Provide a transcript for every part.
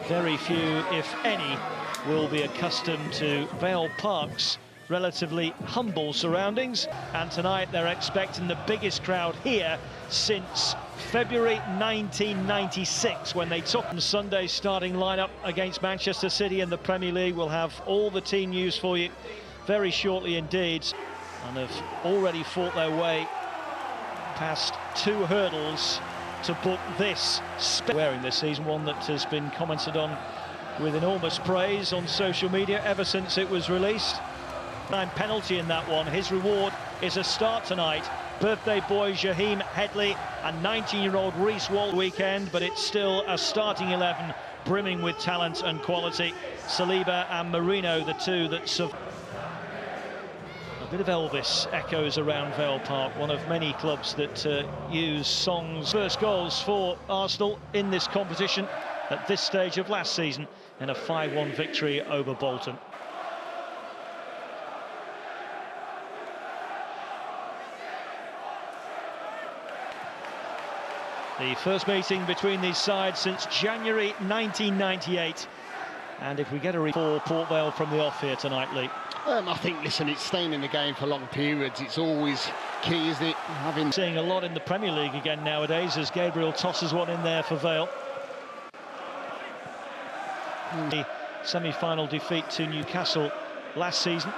Very few, if any, will be accustomed to Vale Park's relatively humble surroundings, and tonight they're expecting the biggest crowd here since February 1996, when they took Sunday's starting lineup against Manchester City in the Premier League. We'll have all the team news for you very shortly indeed, and have already fought their way past 2 hurdles to book this wearing this season, one that has been commented on with enormous praise on social media ever since it was released. Penalty in that one. His reward is a start tonight. Birthday boy Jaheim Headley and 19-year-old Reece Wall weekend, but it's still a starting 11 brimming with talent and quality. Saliba and Marino, the two that survived. A bit of Elvis echoes around Vale Park, one of many clubs that use songs. First goals for Arsenal in this competition at this stage of last season in a 5-1 victory over Bolton. The first meeting between these sides since January 1998. And if we get a for Port Vale from the off here tonight, Lee? I think, listen, it's staying in the game for long periods. It's always key, isn't it? Seeing a lot in the Premier League again nowadays as Gabriel tosses one in there for Vale. The semi-final defeat to Newcastle last season,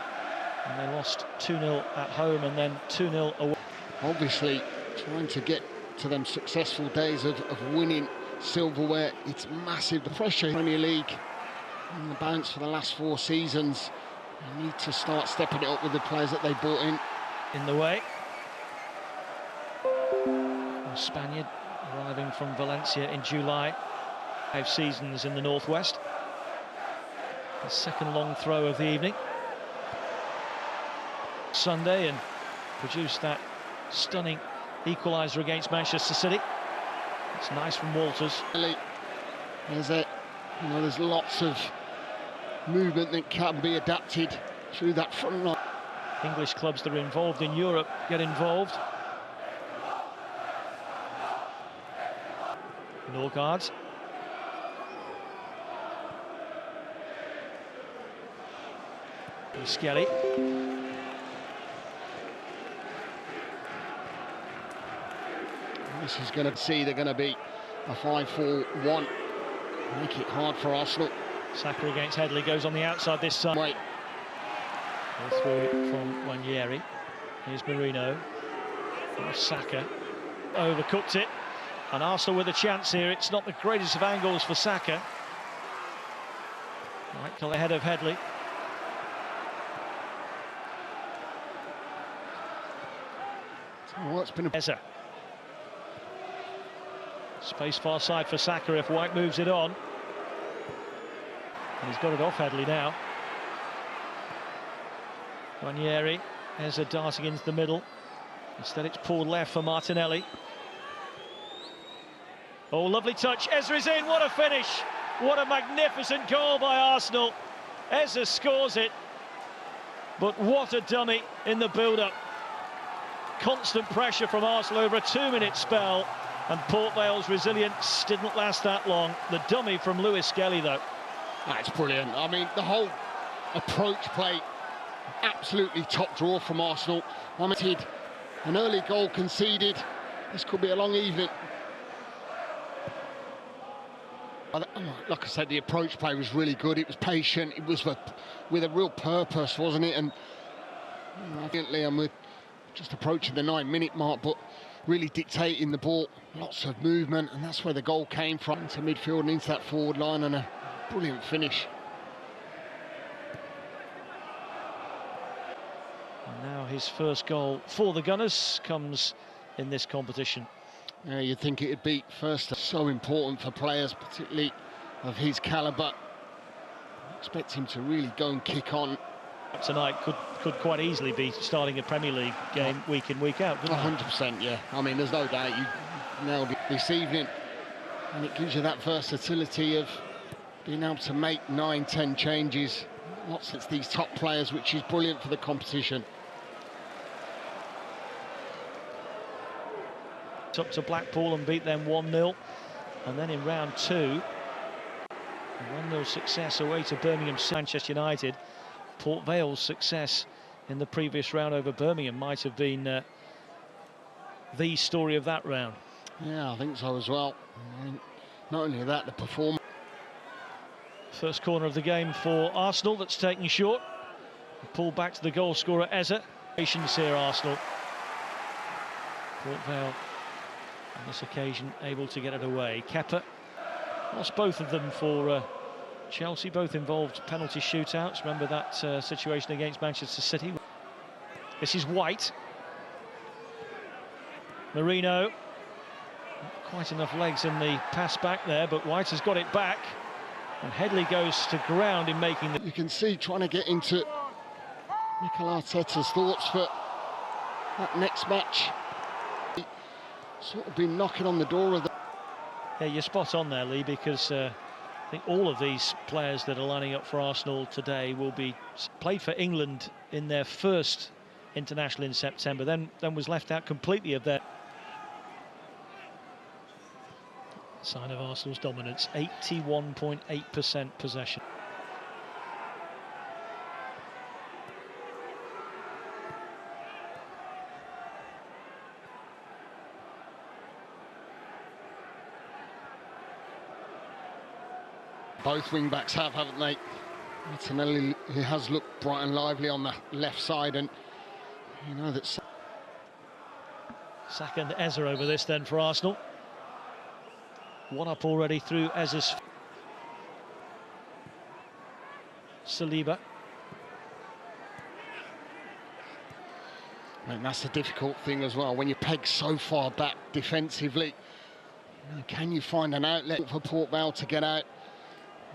and they lost 2-0 at home and then 2-0 away. Obviously, trying to get to them successful days of winning silverware, it's massive. The pressure Premier League and the bounce for the last 4 seasons. You need to start stepping it up with the players that they brought in. In the way, a Spaniard arriving from Valencia in July, 5 seasons in the northwest. The second long throw of the evening Sunday, and produced that stunning equaliser against Manchester City. It's nice from Walters. There's lots of movement that can be adapted through that front line. English clubs that are involved in Europe get involved. Norgard. Skelly. This is going to see they're going to be a 5-4-1. Make it hard for Arsenal. Saka against Headley, goes on the outside this time. Wait. Through it from Wanyeri. Here's Marino. Saka overcooked it, and Arsenal with a chance here. It's not the greatest of angles for Saka. Right, ahead of Headley. Oh, it's been a space far side for Saka if White moves it on. And he's got it off Headley now. Ranieri, Eza darting into the middle. Instead it's pulled left for Martinelli. Oh, lovely touch. Eza is in. What a finish. What a magnificent goal by Arsenal. Eza scores it. But what a dummy in the build-up. Constant pressure from Arsenal over a 2-minute spell, and Port Vale's resilience didn't last that long. The dummy from Lewis Skelly, though. That's brilliant. I mean, the whole approach play, absolutely top draw from Arsenal. An early goal conceded. This could be a long evening. Like I said, the approach play was really good. It was patient. It was with a real purpose, wasn't it? And I'm with just approaching the 9-minute mark, but really dictating the ball. Lots of movement, and that's where the goal came from. Into midfield and into that forward line, and a brilliant finish. And now his first goal for the Gunners comes in this competition. Yeah, you'd think it'd be first. So important for players, particularly of his calibre. Expect him to really go and kick on. Tonight could quite easily be starting a Premier League game week in, week out, couldn't it? 100%, yeah. I mean, there's no doubt you nailed it this evening, and it gives you that versatility of being able to make 9-10 changes. Lots of these top players, which is brilliant for the competition. Up to Blackpool and beat them 1-0, and then in round 2 1-0 success away to Birmingham. Manchester United. Port Vale's success in the previous round over Birmingham might have been the story of that round. Yeah, I think so as well. Not only that, the performance. First corner of the game for Arsenal that's taken short. Pulled back to the goal scorer Eze. Patience here, Arsenal. Port Vale on this occasion able to get it away. Kepa lost both of them for Chelsea, both involved penalty shootouts. Remember that situation against Manchester City. This is White. Marino. Not quite enough legs in the pass back there, but White has got it back. And Headley goes to ground in making the... You can see trying to get into Mikel Arteta's thoughts for that next match. He sort of been knocking on the door of the... Yeah, you're spot on there, Lee, because I think all of these players that are lining up for Arsenal today will be played for England in their first international in September, then was left out completely of their... Sign of Arsenal's dominance, 81.8% possession. Both wing-backs have, haven't they? Martinelli, he has looked bright and lively on the left side, and you know that... Saka and Eze over this then for Arsenal. One up already through Eze's. Saliba. And that's the difficult thing as well, when you peg so far back defensively. Can you find an outlet for Port Vale to get out?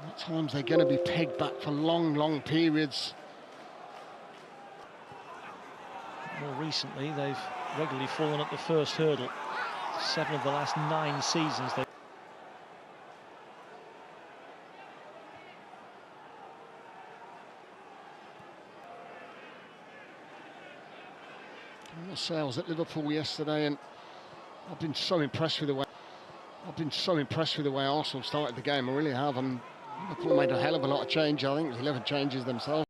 At times they're going to be pegged back for long periods. More recently, they've regularly fallen at the first hurdle. 7 of the last 9 seasons. I must say, I was at Liverpool yesterday, and I've been so impressed with the way Arsenal started the game. I really have. Liverpool made a hell of a lot of change. I think it was 11 changes themselves.